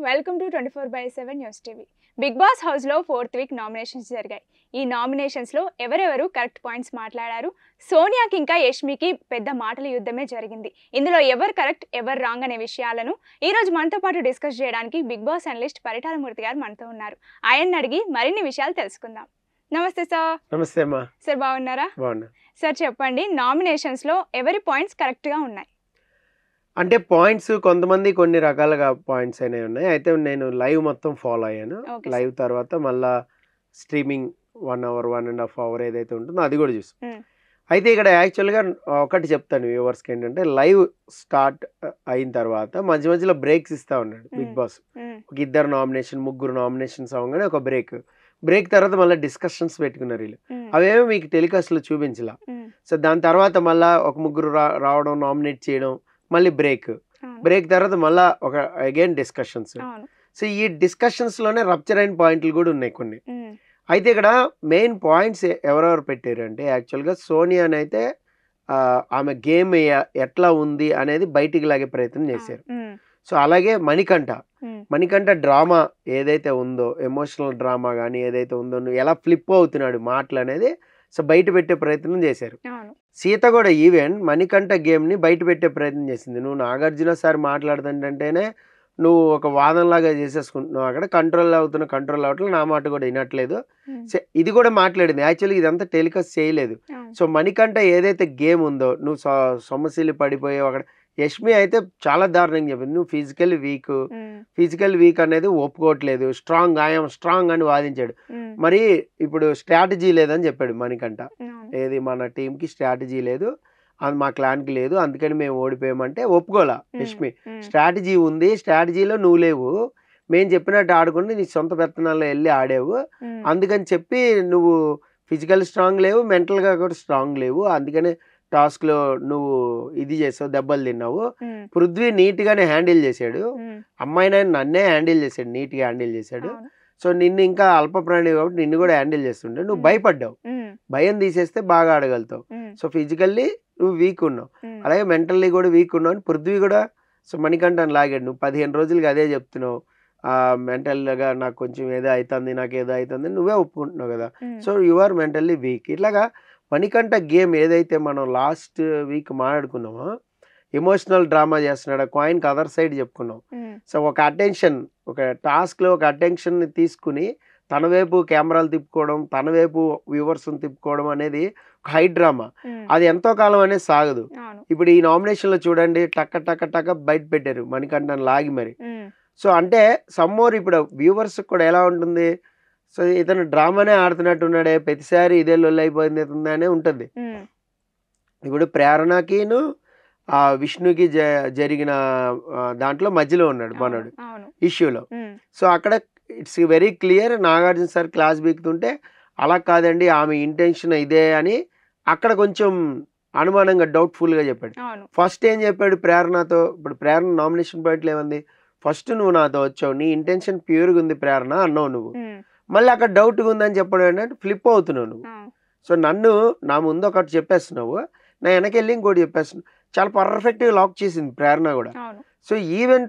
Welcome to 24/7 news TV. Bigg Boss house లో 4th week nominations జరిగాయి. ఈ nominations లో ఎవరెవరు కరెక్ట్ పాయింట్స్ మాట్లాడారు, సోనియాకి ఇంకా యష్మికి పెద్ద మాటల యుద్ధమే జరిగింది. ఇందులో ఎవరు కరెక్ట్ ఎవరు రాంగ్ అనే విషయాలను ఈ రోజు మనతో పాటు డిస్కస్ చేయడానికి బిగ్ బాస్ అనలిస్ట్ పరిటాలమూర్తి గారు మనతో ఉన్నారు. ఆయన్ని అడిగి మరిన్ని విషయాలు తెలుసుకుందాం. నమస్తే సార్. నమస్తే అమ్మా. సార్ బాగున్నారా? బాగున్నా సార్. చెప్పండి, నామినేషన్స్ లో ఎవరి పాయింట్స్ కరెక్ట్ గా ఉన్నాయి? అంటే పాయింట్స్ కొంతమంది కొన్ని రకాలుగా పాయింట్స్ అనేవి ఉన్నాయి. అయితే నేను లైవ్ మొత్తం ఫాలో అయ్యాను. లైవ్ తర్వాత మళ్ళా స్ట్రీమింగ్ 1 అవర్ 1.5 అవర్ ఏదైతే ఉంటుందో అది కూడా చూసాను. అయితే ఇక్కడ యాక్చువల్గా ఒకటి చెప్తాను వ్యూవర్స్కి, ఏంటంటే లైవ్ స్టార్ట్ అయిన తర్వాత మధ్య మధ్యలో బ్రేక్స్ ఇస్తా ఉన్నాడు బిగ్ బాస్. ఒక 2 నామినేషన్ 3 నామినేషన్స్ అవగానే ఒక బ్రేక్ తర్వాత మళ్ళీ డిస్కషన్స్ పెట్టుకున్నారు వీళ్ళు. అవేమో మీకు టెలికాస్ట్లో చూపించలా. సో దాని తర్వాత మళ్ళీ ఒక 3 రావడం, నామినేట్ చేయడం, మళ్ళీ బ్రేక్ తర్వాత మళ్ళీ ఒక అగైన్ డిస్కషన్స్. సో ఈ డిస్కషన్స్లోనే రప్చర్ అయిన పాయింట్లు కూడా ఉన్నాయి కొన్ని. అయితే ఇక్కడ మెయిన్ పాయింట్స్ ఎవరెవరు పెట్టారు అంటే యాక్చువల్గా సోనియాని అయితే ఆమె గేమ్ ఎట్లా ఉంది అనేది బయటికి లాగే ప్రయత్నం చేశారు. సో అలాగే మణికంఠ డ్రామా ఏదైతే ఉందో, ఎమోషనల్ డ్రామా కానీ ఏదైతే ఉందో, ఎలా ఫ్లిప్ అవుతున్నాడు మాటలు అనేది సో బయట పెట్టే ప్రయత్నం చేశారు. సీత కూడా ఈవెన్ మణికంఠ గేమ్ని బయట పెట్టే ప్రయత్నం చేసింది. నువ్వు నాగార్జున సార్ మాట్లాడుతుంటేనే నువ్వు ఒక వాదనలాగా చేసేసుకుంటున్నావు, అక్కడ కంట్రోల్ అవట్లేదు, నా మాట కూడా వినట్లేదు. ఇది కూడా మాట్లాడింది. యాక్చువల్లీ ఇదంతా టెలికాస్ట్ చేయలేదు. సో మణికంఠ ఏదైతే గేమ్ ఉందో, నువ్వు సొమ్మసిల్లి పడిపోయావు అక్కడ. యష్మి అయితే చాలా దారుణంగా చెప్పింది, నువ్వు ఫిజికల్ వీక్ అనేది ఒప్పుకోవట్లేదు, ఐఎమ్ స్ట్రాంగ్ అని వాదించాడు. మరి ఇప్పుడు స్ట్రాటజీ లేదని చెప్పాడు మణికంఠ. ఏది మన టీంకి స్ట్రాటజీ లేదు, అది మా క్లాన్కి లేదు, అందుకని మేము ఓడిపోయామంటే ఒప్పుకోలా యష్మి. స్ట్రాటజీ ఉంది, స్ట్రాటజీలో నువ్వు లేవు, మేము చెప్పినట్టు ఆడుకుంటే నీ సొంత పెత్తనాల్లో వెళ్ళి ఆడావు, అందుకని చెప్పి నువ్వు ఫిజికల్ స్ట్రాంగ్ లేవు, మెంటల్గా కూడా స్ట్రాంగ్ లేవు, అందుకని టాస్క్లో నువ్వు ఇది చేసావు, దెబ్బలు తిన్నావు. పృథ్వీ నీట్గానే హ్యాండిల్ చేశాడు, అమ్మాయిని నన్నే నీట్గా హ్యాండిల్ చేశాడు. సో నిన్ను ఇంకా అల్ప ప్రాణి కాబట్టి నిన్ను కూడా హ్యాండిల్ చేస్తుంటే నువ్వు భయపడ్డావు, భయం తీసేస్తే బాగా ఆడగలుగుతావు. సో ఫిజికల్లీ నువ్వు వీక్ ఉన్నావు, అలాగే మెంటల్లీ కూడా వీక్ ఉన్నావు అని పృథ్వీ కూడా సో మణికంఠని లాగాడు. నువ్వు 15 రోజులకి అదే చెప్తున్నావు, మెంటల్గా నాకు కొంచెం ఏదో అవుతుంది నువ్వే ఒప్పుకుంటున్నావు కదా, so you are mentally weak. ఇట్లాగా మణికంఠ గేమ్ ఏదైతే మనం లాస్ట్ వీక్ మాట్లాడుకున్నామో, ఎమోషనల్ డ్రామా చేస్తున్నాడు, కాయిన్కి అదర్ సైడ్ చెప్పుకున్నాం. సో ఒక టాస్క్లో ఒక అటెన్షన్ని తీసుకుని తన వైపు కెమెరాలు తిప్పుకోవడం, తన వైపు వ్యూవర్స్ని తిప్పుకోవడం అనేది ఒక హై డ్రామా. అది ఎంతో కాలం అనేది సాగదు. ఇప్పుడు ఈ నామినేషన్లో చూడండి, టక్క బయట పెట్టారు మణికంఠని లాగి మరి. సో అంటే సమ్మోర్ ఇప్పుడు వ్యూవర్స్ కూడా ఎలా ఉంటుంది, సో ఇతను డ్రామానే ఆడుతున్నట్టున్నాడే, ప్రతిసారి ఇదే లొల్లి అయిపోయింది అనే ఉంటుంది. ఇప్పుడు ప్రేరణకిను విష్ణుకి జరిగిన దాంట్లో మధ్యలో ఉన్నాడు మనోడు ఇష్యూలో. సో అక్కడ it's very clear, Nagarjuna sir class బీకుతుంటే అలా కాదండి ఆమె ఇంటెన్షన్ ఇదే అని అక్కడ కొంచెం అనుమానంగా డౌట్ఫుల్గా చెప్పాడు. ఫస్ట్ ఏం చెప్పాడు ప్రేరణతో, ఇప్పుడు ప్రేరణ నామినేషన్ పాయింట్లు ఏమంది, ఫస్ట్ నువ్వు నాతో వచ్చావు, నీ ఇంటెన్షన్ ప్యూర్గా ఉంది ప్రేరణ అన్నావు నువ్వు, మళ్ళీ అక్కడ డౌట్గా ఉందని చెప్పడం ఏంటంటే ఫ్లిప్ అవుతున్నావు నువ్వు. సో నా ముందు ఒకటి చెప్పేస్తున్నావు, నా వెనకెళ్ళి ఇంకోటి చెప్పేస్తున్నావు. చాలా పర్ఫెక్ట్గా లాక్ చేసింది ప్రేరణ కూడా. సో ఈవెన్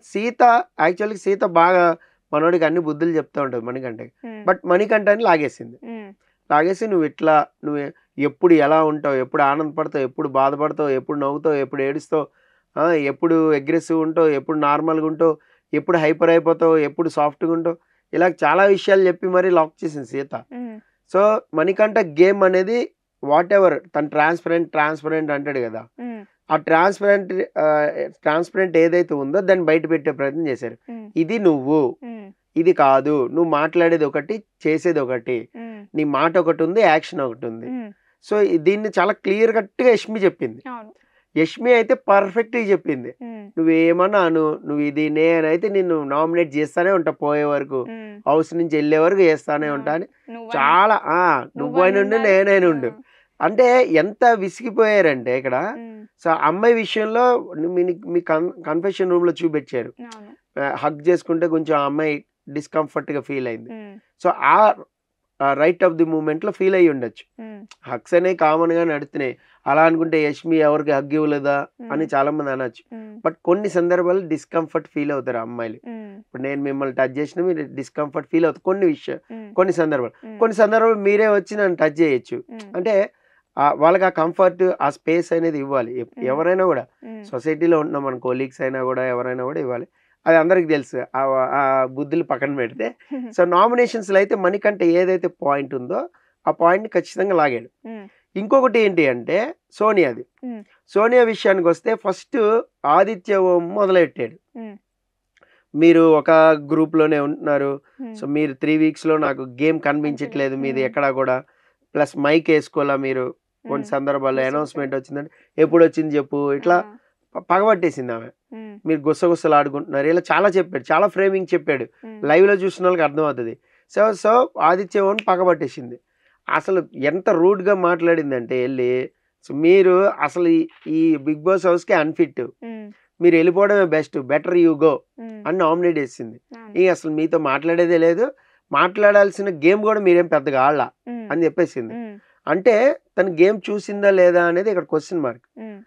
యాక్చువల్గా సీత బాగా మనోడికి అన్ని బుద్ధులు చెప్తూ ఉంటుంది మణికంఠకి, బట్ మణికంఠని లాగేసి నువ్వు ఎప్పుడు ఎలా ఉంటావు, ఎప్పుడు ఆనందపడతావు, ఎప్పుడు బాధపడతావు, ఎప్పుడు నవ్వుతావు, ఎప్పుడు ఏడుస్తావు, ఎప్పుడు అగ్రెసివ్ ఉంటావు, ఎప్పుడు నార్మల్గా ఉంటావు, ఎప్పుడు హైపర్ అయిపోతావు, ఎప్పుడు సాఫ్ట్గా ఉంటావు, ఇలా చాలా విషయాలు చెప్పి మరీ లాక్ చేసింది సీత. సో మణికంఠ గేమ్ అనేది వాట్ ఎవర్ తను ట్రాన్స్పరెంట్ అంటాడు కదా, ఆ ట్రాన్స్పరెంట్ ఏదైతే ఉందో దాన్ని బయట పెట్టే ప్రయత్నం చేశారు. ఇది నువ్వు, ఇది కాదు, నువ్వు మాట్లాడేది ఒకటి, చేసేది ఒకటి, నీ మాట ఒకటి ఉంది, యాక్షన్ ఒకటి ఉంది. సో దీన్ని చాలా క్లియర్ కట్గా యష్మి చెప్పింది. యష్మి అయితే పర్ఫెక్ట్గా చెప్పింది, నువ్వేమన్నా నువ్వు ఇది నేనైతే నిన్ను నామినేట్ చేస్తానే ఉంటా, పోయే వరకు హౌస్ నుంచి వెళ్ళే వరకు చేస్తానే ఉంటా అని చాలా నువ్వైనా నేనైనా అంటే ఎంత విసిగిపోయారంటే ఇక్కడ. సో అమ్మాయి విషయంలో మీ కన్ఫెషన్ రూమ్ లో చూపించారు, హగ్ చేసుకుంటే కొంచెం ఆ అమ్మాయి డిస్కంఫర్ట్ గా ఫీల్ అయింది. సో ఆ రైట్ ఆఫ్ ది మూమెంట్ లో ఫీల్ అయ్యి ఉండొచ్చు. హగ్స్ అనేవి కామన్ గా నడుతున్నాయి, అలా అనుకుంటే యష్మి ఎవరికి హగ్ ఇవ్వలేదా అని చాలా మంది అనొచ్చు. బట్ కొన్ని సందర్భాల్లో డిస్కంఫర్ట్ ఫీల్ అవుతారు అమ్మాయిలు. ఇప్పుడు నేను మిమ్మల్ని టచ్ చేసినా మీరు డిస్కంఫర్ట్ ఫీల్ అవుతుంది కొన్ని విషయం, ఉమ్, కొన్ని సందర్భాలు. ఉమ్, కొన్ని సందర్భాలు మీరే వచ్చి నన్ను టచ్ చేయొచ్చు. ఉమ్, అంటే వాళ్ళకి ఆ కంఫర్ట్, ఆ స్పేస్ అనేది ఇవ్వాలి. ఎవరైనా కూడా ఉమ్, సొసైటీలో ఉన్న మన కొలీగ్స్ అయినా కూడా ఎవరైనా కూడా ఇవ్వాలి. అది అందరికి తెలుసు. ఆ బుద్ధులు పక్కన పెడితే సో నామినేషన్స్లో అయితే మణికంఠ ఏదైతే పాయింట్ ఉందో ఆ పాయింట్ని ఖచ్చితంగా లాగాడు. ఉమ్, ఇంకొకటి ఏంటి అంటే సోనియాది. ఉమ్, సోనియా విషయానికి వస్తే ఫస్ట్ ఆదిత్య ఓం మొదలెట్టాడు. ఉమ్, మీరు ఒక గ్రూప్లోనే ఉంటున్నారు, ఉమ్, సో మీరు 3 వీక్స్లో నాకు గేమ్ కనిపించట్లేదు మీది ఎక్కడా కూడా, ప్లస్ మైక్ వేసుకోవాలా మీరు, కొన్ని సందర్భాల్లో అనౌన్స్మెంట్ వచ్చిందంటే ఎప్పుడు వచ్చింది చెప్పు, ఇట్లా పగబట్టేసింది ఆమె. ఉమ్, మీరు గుసగుసలు ఆడుకుంటున్నారు ఇలా చాలా చెప్పాడు, చాలా ఫ్రేమింగ్ చెప్పాడు. ఉమ్, లైవ్లో చూసిన వాళ్ళకి అర్థమవుతుంది. సో ఆదిత్య ఓన్ పగబట్టేసింది. అసలు ఎంత రూడ్గా మాట్లాడిందంటే వెళ్ళి, సో మీరు అసలు ఈ బిగ్ బాస్ హౌస్కి అన్ఫిట్, ఉమ్, మీరు వెళ్ళిపోవడమే best, better you go um, అని నామినేట్ చేసింది. అవును. ఇక అసలు మీతో మాట్లాడేదే లేదు, మాట్లాడాల్సిన గేమ్ కూడా మీరేం పెద్దగా ఆడలా ఉమ్, అని చెప్పేసింది. ఉమ్, అంటే తన గేమ్ చూసిందా లేదా అనేది ఇక్కడ క్వశ్చన్ మార్క్. ఉమ్,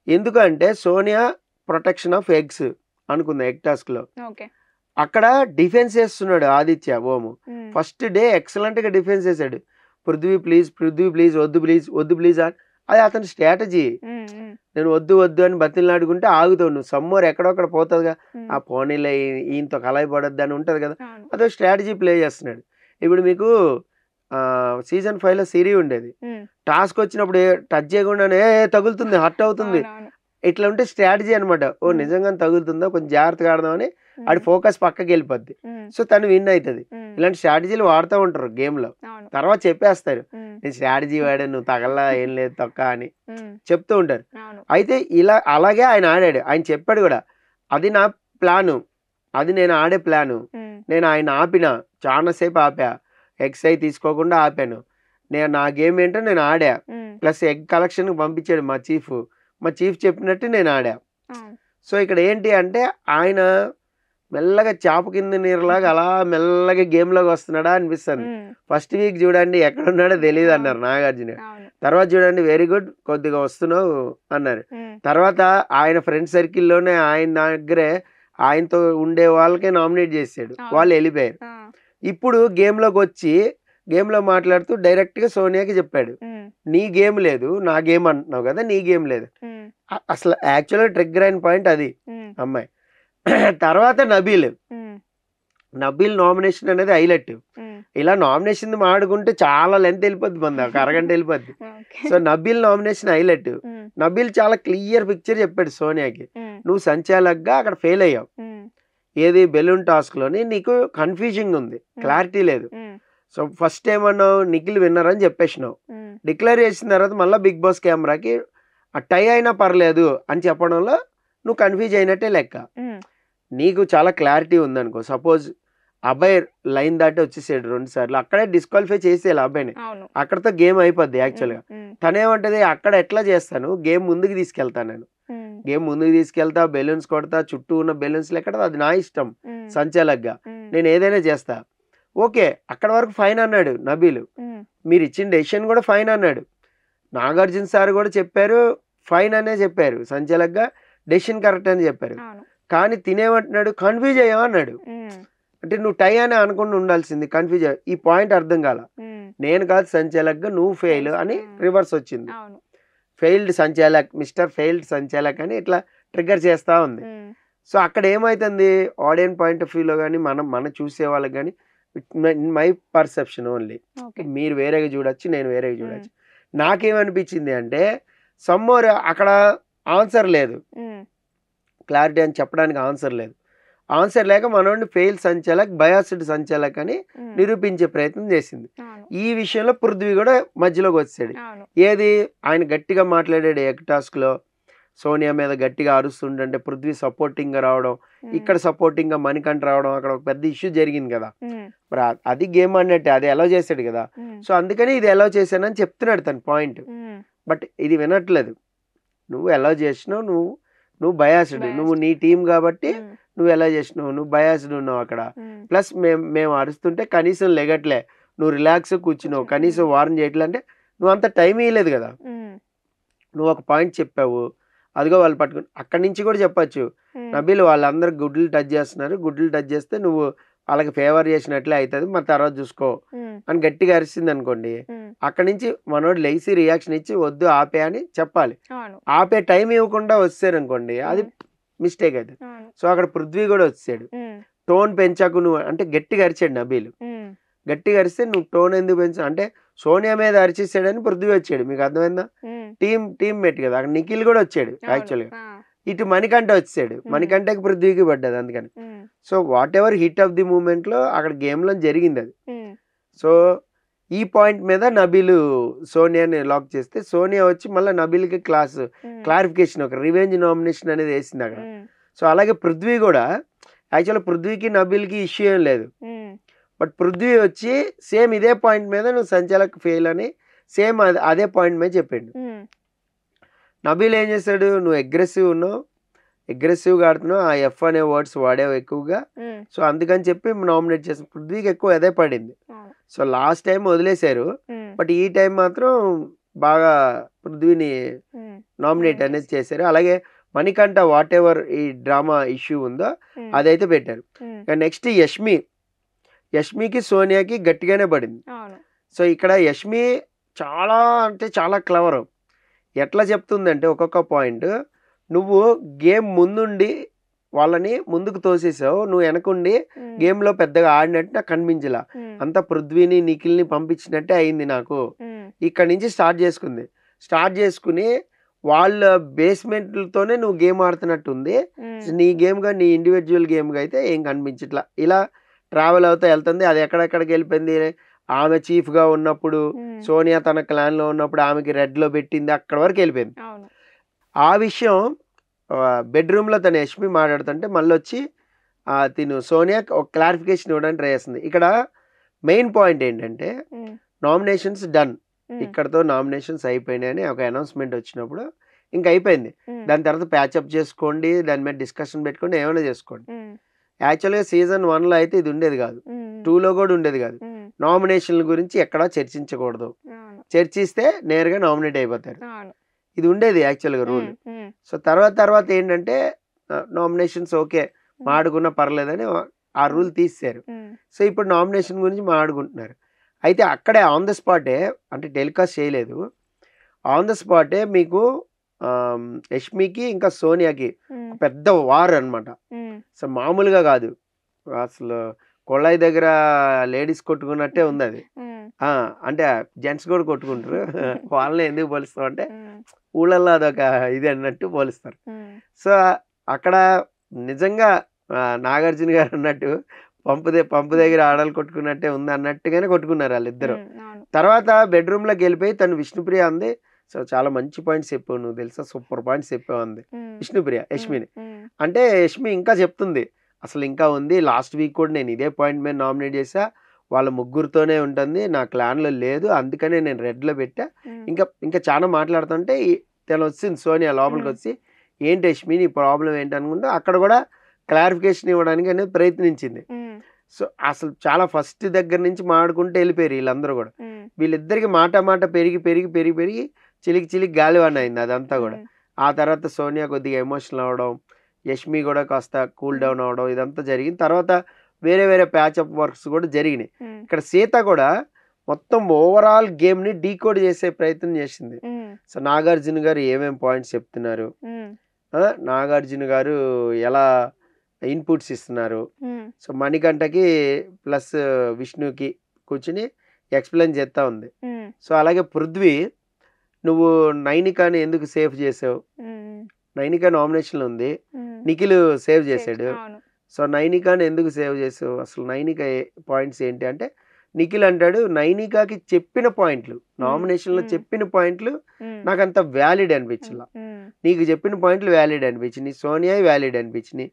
ఎందుకంటే సోనియా ప్రొటెక్షన్ ఆఫ్ ఎగ్స్ అనుకుంది ఎగ్ టాస్క్లో. ఓకే. అక్కడ డిఫెన్స్ చేస్తున్నాడు Aditya Om. Um, first day ఎక్సలెంట్గా డిఫెన్స్ చేశాడు. పృథ్వీ ప్లీజ్ వద్దు ప్లీజ్ అని. అది అతని స్ట్రాటజీ. ఉమ్, ఉమ్, నేను వద్దు అని బతిలాడుకుంటే ఆగుతావు నువ్వు, సమ్మర్ ఎక్కడొక్కడ పోతుందిగా, ఉమ్, ఆ పోనీలే ఈయనతో కలయి పడద్దు అని ఉంటుంది కదా, అవును. అదో స్ట్రాటజీ ప్లే చేస్తున్నాడు. ఇప్పుడు మీకు సీజన్ 5లో సిరి ఉండేది, ఉమ్, టాస్క్ వచ్చినప్పుడు టచ్ చేయకుండానే తగులుతుంది, హర్ట్ అవుతుంది, అవునవును. ఇట్లా ఉంటే స్ట్రాటజీ అనమాట. ఓ నిజంగా తగులుతుందో కొంచెం జాగ్రత్తగా ఆడదామని ఆడి ఫోకస్ పక్కకి వెళ్ళిపోద్ది. ఉమ్, సో తను విన్ అవుతుంది. ఉమ్, ఇలాంటి స్ట్రాటజీలు వాడుతూ ఉంటారు గేమ్లో. అవును. తర్వాత చెప్పేస్తారు ఉమ్, నేను స్ట్రాటజీ వాడా, నువ్వు తగల్లా ఏం లేదు తొక్క అని ఉమ్, చెప్తూ ఉంటారు. అవును. అయితే ఇలా అలాగే ఆయన ఆడాడు. ఆయన చెప్పాడు కూడా, అది నా ప్లాను, అది నేను ఆడే ప్లాను, ఉమ్, నేను ఆయన ఆపిన, చాలాసేపు ఆపా, ఎగ్స్ అయి తీసుకోకుండా ఆపాను, నేను నా గేమ్ ఏంటో నేను ఆడా, ఉమ్, ప్లస్ ఎగ్ కలెక్షన్కి పంపించాడు మా చీఫ్ చెప్పినట్టు నేను ఆడా. అవును. సో ఇక్కడ ఏంటి అంటే ఆయన మెల్లగా చాప కింద నీరులాగా అలా మెల్లగా గేమ్లోకి వస్తున్నాడా అనిపిస్తుంది. ఉమ్, ఫస్ట్ వీక్ చూడండి ఎక్కడున్నాడో తెలియదు అన్నారు నాగార్జున. అవును. తర్వాత చూడండి వెరీ గుడ్, కొద్దిగా వస్తున్నావు అన్నారు. ఉమ్, తర్వాత ఆయన ఫ్రెండ్ సర్కిల్లోనే ఆయన దగ్గరే ఆయనతో ఉండే వాళ్ళకే నామినేట్ చేసాడు, అవును. వాళ్ళు వెళ్ళిపోయారు. ఆ, ఇప్పుడు గేమ్లోకి వచ్చి గేమ్లో మాట్లాడుతూ డైరెక్ట్గా సోనియాకి చెప్పాడు, ఉమ్, నీ గేమ్ లేదు నా గేమ్ అంటున్నావు కదా, నీ గేమ్ లేదు. ఉమ్, అసలు యాక్చువల్గా ట్రిగ్గర్ అయిన పాయింట్ అది ఉమ్, అమ్మాయి. తర్వాత ఉమ్, నబీల్ నామినేషన్ అనేది హైలైట్. ఉమ్, ఇలా నామినేషన్ మాడుకుంటే చాలా లెంత్ వెళ్ళిపోద్ది, ఒక అరగంట వెళ్ళిపోద్ది. Okay. So Nabeel nomination highlight. Um, Nabeel చాలా క్లియర్ పిక్చర్ చెప్పాడు సోనియాకి, ఉమ్, నువ్వు సంచాలక్గా అక్కడ ఫెయిల్ అయ్యావు, ఉమ్, ఏది బెలూన్ టాస్క్లోని నీకు కన్ఫ్యూజింగ్ ఉంది, క్లారిటీ లేదు. ఉమ్, సో ఫస్ట్ ఏమన్నావు, నిఖిల్ విన్నర్ అని చెప్పేసినావు, ఉమ్, డిక్లేర్ చేసిన తర్వాత మళ్ళీ బిగ్ బాస్ కెమెరాకి ఆ టై అయినా పర్లేదు అని చెప్పడంలో నువ్వు కన్ఫ్యూజ్ అయినట్టే లెక్క. ఉమ్, నీకు చాలా క్లారిటీ ఉందనుకో, సపోజ్ అబ్బాయి లైన్ దాటి వచ్చేసాడు 2 సార్లు, అక్కడే డిస్క్వాలిఫై చేసేయాలి అబ్బాయిని, అవును. అక్కడతో గేమ్ అయిపోద్ది యాక్చువల్గా. ఉమ్, తనేమంటది, అక్కడ ఎట్లా చేస్తాను, గేమ్ ముందుకు తీసుకెళ్తాను, నేను ఉమ్, గేమ్ ముందుకు తీసుకెళ్తా, బెలూన్స్ కొడతా, చుట్టూ ఉన్న బెలూన్స్ ఎక్కడ అది నా ఇష్టం ఉమ్, సంచాలక్గా, ఉమ్, నేను ఏదైనా చేస్తా. ఓకే అక్కడ వరకు ఫైన్ అన్నాడు నబీలు, ఉమ్, మీరు ఇచ్చిన డెసిషన్ కూడా ఫైన్ అన్నాడు. నాగార్జున సార్ కూడా చెప్పారు ఫైన్ అనే చెప్పారు, సంచాలక్గా డెసిషన్ కరెక్ట్ అని చెప్పారు. అవును. కానీ తినేమంటున్నాడు, కన్ఫ్యూజ్ అయ్యా అన్నాడు. ఉమ్, అంటే నువ్వు టై అని అనుకుని ఉండాల్సింది, కన్ఫ్యూజ్ అయ్యా, ఈ పాయింట్ అర్థం కాల, ఉమ్, నేను కాదు సంచాలక్గా నువ్వు ఫెయిల్ అని రివర్స్ వచ్చింది. అవును. ఫెయిల్డ్ సంచాలక్, మిస్టర్ ఫెయిల్డ్ సంచాలక్ అని ఇట్లా ట్రిగ్గర్ చేస్తూ ఉంది. ఉమ్, సో అక్కడ ఏమవుతుంది, ఆడియన్స్ పాయింట్ ఆఫ్ వ్యూలో కానీ మనం చూసే వాళ్ళకి కానీ, మై పర్సెప్షన్ ఓన్లీ, ఓకే. మీరు వేరేగా చూడొచ్చు, నేను వేరేగా చూడొచ్చు. నాకేమనిపించింది అంటే సమ్మోర్ అక్కడ ఆన్సర్ లేదు, ఉమ్, క్లారిటీ అని చెప్పడానికి ఆన్సర్ లేదు. ఆన్సర్ లేక మనోడిని ఫెయిల్ సంచాలక్, బయాస్డ్ సంచాలక్ అని ఉమ్, నిరూపించే ప్రయత్నం చేసింది. అవును. ఈ విషయంలో పృథ్వీ కూడా మధ్యలోకి వచ్చాడు. అవును. ఏది ఆయన గట్టిగా మాట్లాడాడు ఎగ్ టాస్క్లో, సోనియా మీద గట్టిగా అరుస్తుంటే పృథ్వీ సపోర్టింగ్గా రావడం, ఉమ్, ఇక్కడ సపోర్టింగ్గా మణికంఠ రావడం, అక్కడ ఒక పెద్ద ఇష్యూ జరిగింది కదా. ఉమ్, మరి అది గేమ్ అన్నట్టే, అది ఎలా చేశాడు కదా. ఉమ్, సో అందుకని ఇది ఎలా చేశానని చెప్తున్నాడు తన పాయింట్. ఉమ్, బట్ ఇది వినట్లేదు. నువ్వు ఎలా చేసినావు, నువ్వు బయాస్డ్, నువ్వు నీ టీం కాబట్టి ఉమ్, నువ్వు ఎలా చేసినావు, నువ్వు బయాస్డ్ ఉన్నావు అక్కడ. ఉమ్, ప్లస్ మేము అరుస్తుంటే కనీసం లెగట్లే, నువ్వు రిలాక్స్ కూర్చున్నావు, కనీసం వార్న్ చేయట్లే, అంటే నువ్వు అంత టైం ఇవ్వలేదు కదా. ఉమ్, నువ్వు ఒక పాయింట్ చెప్పావు, అదిగో వాళ్ళు పట్టుకుని అక్కడి నుంచి కూడా చెప్పొచ్చు, నబీల్ వాళ్ళందరూ గుడ్లు టచ్ చేస్తున్నారు, గుడ్లు టచ్ చేస్తే నువ్వు వాళ్ళకి ఫేవర్ చేసినట్లే అవుతుంది, మరి తర్వాత చూసుకో అని గట్టిగా అరిసింది అనుకోండి, అక్కడి నుంచి మనోడు లేచి రియాక్షన్ ఇచ్చి వద్దు ఆపే అని చెప్పాలి. ఆపే టైం ఇవ్వకుండా వచ్చారు అనుకోండి, అది మిస్టేక్ అవుతుంది. సో అక్కడ పృథ్వీ కూడా వచ్చాడు, టోన్ పెంచకు నువ్వు అంటే గట్టిగా అరిచాడు నబీల్. గట్టిగా అరిస్తే నువ్వు టోన్ ఎందుకు పెంచా అంటే సోనియా మీద అరిచేసాడని పృథ్వీ వచ్చాడు. మీకు అర్థమైందా? టీమ్ మేట్ కదా, అక్కడ నిఖిల్ కూడా వచ్చాడు యాక్చువల్గా. ఇటు మణికంఠ వచ్చాడు, మణికంఠకి పృథ్వీకి పడ్డది అందుకని. So whatever heat of the moment లో అక్కడ గేమ్ లో జరిగింది అది. సో ఈ పాయింట్ మీద నబీల్ సోనియాని లాక్ చేస్తే సోనియా వచ్చి మళ్ళీ నబీల్ కి క్లారిఫికేషన్ ఒక రివెంజ్ నామినేషన్ అనేది వేసింది అక్కడ. సో అలాగే పృథ్వీ కూడా యాక్చువల్గా పృథ్వీకి నబీల్ కి ఇష్యూ ఏం లేదు, బట్ పృథ్వీ వచ్చి సేమ్ ఇదే పాయింట్ మీద నువ్వు సంచాలక్ ఫెయిల్ అని సేమ్ అదే పాయింట్ మీద చెప్పాడు. నబీల్ ఏం చేశాడు, నువ్వు అగ్రెసివ్ ఉన్నావు, అగ్రెసివ్గా ఆడుతున్నావు, ఆ ఎఫ్ అనే వర్డ్స్ వాడేవు ఎక్కువగా, సో అందుకని చెప్పి నామినేట్ చేసాం. పృథ్వీకి ఎక్కువ అదే పడింది. సో లాస్ట్ టైం వదిలేశారు, బట్ ఈ టైం మాత్రం బాగా పృథ్వీని నామినేట్ అనేది చేశారు. అలాగే మణికంఠ వాట్ ఎవర్ ఈ డ్రామా ఇష్యూ ఉందో అదైతే పెట్టారు. నెక్స్ట్ యష్మికి సోనియాకి గట్టిగానే పడింది. సో ఇక్కడ యష్మి చాలా అంటే చాలా క్లవర్. ఎట్లా చెప్తుందంటే ఒక్కొక్క పాయింట్, నువ్వు గేమ్ ముందుండి వాళ్ళని ముందుకు తోసేసావు, నువ్వు వెనకుండి గేమ్లో పెద్దగా ఆడినట్టు నాకు కనిపించలా, అంతా పృథ్వీని నిఖిల్ని పంపించినట్టే అయింది నాకు. ఇక్కడ నుంచి స్టార్ట్ చేసుకుని వాళ్ళ బేస్మెంట్లతోనే నువ్వు గేమ్ ఆడుతున్నట్టుంది, నీ గేమ్గా నీ ఇండివిజువల్ గేమ్గా అయితే ఏం కనిపించట్లా, ఇలా ట్రావెల్ అవుతా వెళ్తుంది. అది ఎక్కడెక్కడికి వెళ్ళిపోయింది, ఆమె చీఫ్ గా ఉన్నప్పుడు సోనియా తన క్లాన్ లో ఉన్నప్పుడు ఆమెకి రెడ్ లో పెట్టింది, అక్కడ వరకు వెళ్ళిపోయింది. ఆ విషయం బెడ్రూమ్ లో తన యష్మి మాట్లాడుతుంటే మళ్ళీ వచ్చి తిను సోనియా ఒక క్లారిఫికేషన్ ఇవ్వడానికి ట్రై చేస్తుంది. ఇక్కడ మెయిన్ పాయింట్ ఏంటంటే నామినేషన్స్ డన్, ఇక్కడతో నామినేషన్స్ అయిపోయినాయని ఒక అనౌన్స్మెంట్ వచ్చినప్పుడు ఇంకా అయిపోయింది. దాని తర్వాత ప్యాచప్ చేసుకోండి, దాని మీద డిస్కషన్ పెట్టుకోండి, ఏమైనా చేసుకోండి. యాక్చువల్గా సీజన్ 1లో అయితే ఇది ఉండేది కాదు, 2లో కూడా ఉండేది కాదు. నామినేషన్ల గురించి ఎక్కడా చర్చించకూడదు, చర్చిస్తే నేరుగా నామినేట్ అయిపోతారు, ఇది ఉండేది యాక్చువల్గా రూల్. సో తర్వాత ఏంటంటే నామినేషన్స్ ఓకే మాడుకున్నా పర్లేదని ఆ రూల్ తీసేశారు. సో ఇప్పుడు నామినేషన్ గురించి మాట్లాడుకుంటున్నారు. అయితే అక్కడే ఆన్ ద స్పాటే, అంటే టెలికాస్ట్ చేయలేదు, ఆన్ ద స్పాటే మీకు యష్మికి ఇంకా సోనియాకి పెద్ద వార్ అనమాట. సో మామూలుగా కాదు, అసలు కొళ్ళాయి దగ్గర లేడీస్ కొట్టుకున్నట్టే ఉంది అది. అంటే జెంట్స్ కూడా కొట్టుకుంటారు, వాళ్ళని ఎందుకు పోలుస్తాం అంటే ఊళ్ళల్లో అదొక ఇది అన్నట్టు పోలుస్తారు. సో అక్కడ నిజంగా నాగార్జున గారు అన్నట్టు పంపు దగ్గర ఆడలు కొట్టుకున్నట్టే ఉంది అన్నట్టుగానే కొట్టుకున్నారు వాళ్ళిద్దరు. తర్వాత బెడ్రూమ్ లోకి వెళ్ళిపోయి తను విష్ణుప్రియ అంది. సో చాలా మంచి పాయింట్స్ చెప్పావు, నువ్వు తెలుసా, సూపర్ పాయింట్స్ చెప్పావు అంది విష్ణుప్రియ యష్మిని. అంటే యష్మి ఇంకా చెప్తుంది, అసలు ఇంకా ఉంది, లాస్ట్ వీక్ కూడా నేను ఇదే పాయింట్ మీద నామినేట్ చేసా, వాళ్ళ ముగ్గురుతోనే ఉంటుంది, నా క్లాన్లో లేదు, అందుకనే నేను రెడ్లో పెట్టా. ఇంకా చాలా మాట్లాడుతుంటే తను వచ్చింది సోనియా లోపలికి వచ్చి, ఏంటి యష్మి నీ ప్రాబ్లం ఏంటి అనుకుంటే అక్కడ కూడా క్లారిఫికేషన్ ఇవ్వడానికి అనేది ప్రయత్నించింది. సో అసలు చాలా ఫస్ట్ దగ్గర నుంచి మాడుకుంటూ వెళ్ళిపోయారు వీళ్ళందరూ కూడా. వీళ్ళిద్దరికి మాట పెరిగి చిలికి గాలివాన అయింది అదంతా కూడా. ఆ తర్వాత సోనియా కొద్దిగా ఎమోషనల్ అవ్వడం, యష్మి కూడా కాస్త కూల్ డౌన్ అవడం, ఇదంతా జరిగింది. తర్వాత వేరే ప్యాచప్ వర్క్స్ కూడా జరిగినాయి. ఇక్కడ సీత కూడా మొత్తం ఓవరాల్ గేమ్ ని డీకోడ్ చేసే ప్రయత్నం చేసింది. సో నాగార్జున గారు ఏమేం పాయింట్స్ చెప్తున్నారు, నాగార్జున గారు ఎలా ఇన్పుట్స్ ఇస్తున్నారు, సో మణికంఠకి ప్లస్ విష్ణుకి కూర్చుని ఎక్స్ప్లెయిన్ చేస్తా ఉంది. సో అలాగే పృథ్వీ, నువ్వు నైనికాని ఎందుకు సేవ్ చేసావు, నైనికా నామినేషన్ ఉంది, నిఖిల్ సేవ్ చేశాడు, సో నైనికాని ఎందుకు సేవ్ చేసావు, అసలు నైనిక పాయింట్స్ ఏంటి అంటే నిఖిల్ అంటాడు నైనికాకి చెప్పిన పాయింట్లు, నామినేషన్ లో చెప్పిన పాయింట్లు నాకు అంత వ్యాలిడ్ అనిపించలా, నీకు చెప్పిన పాయింట్లు వ్యాలిడ్ అనిపించినాయి, సోనియా వ్యాలిడ్ అనిపించినాయి,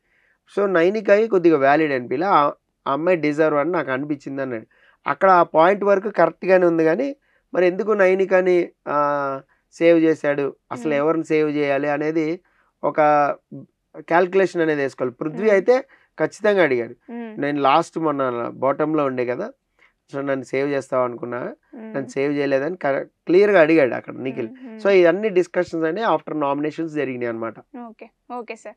సో నైనికాకి కొద్దిగా వ్యాలిడ్ అనిపించలే, ఆ అమ్మాయి డిజర్వ్ అని నాకు అనిపించింది అన్నాడు. అక్కడ ఆ పాయింట్ వరకు కరెక్ట్గానే ఉంది, కానీ మరి ఎందుకు నైనికాని సేవ్ చేశాడు, అసలు ఎవరిని సేవ్ చేయాలి అనేది ఒక క్యాల్కులేషన్ అనేది వేసుకోవాలి. పృథ్వీ అయితే ఖచ్చితంగా అడిగాడు, నేను లాస్ట్ మొన్న బాటంలో ఉండే కదా, సో నన్ను సేవ్ చేస్తావు అనుకున్నా, నన్ను సేవ్ చేయలేదని క్లియర్గా అడిగాడు అక్కడ నిఖిల్. సో ఇవన్నీ డిస్కషన్స్ అనేవి ఆఫ్టర్ నామినేషన్స్ జరిగినాయి అనమాట. ఓకే. Okay sir.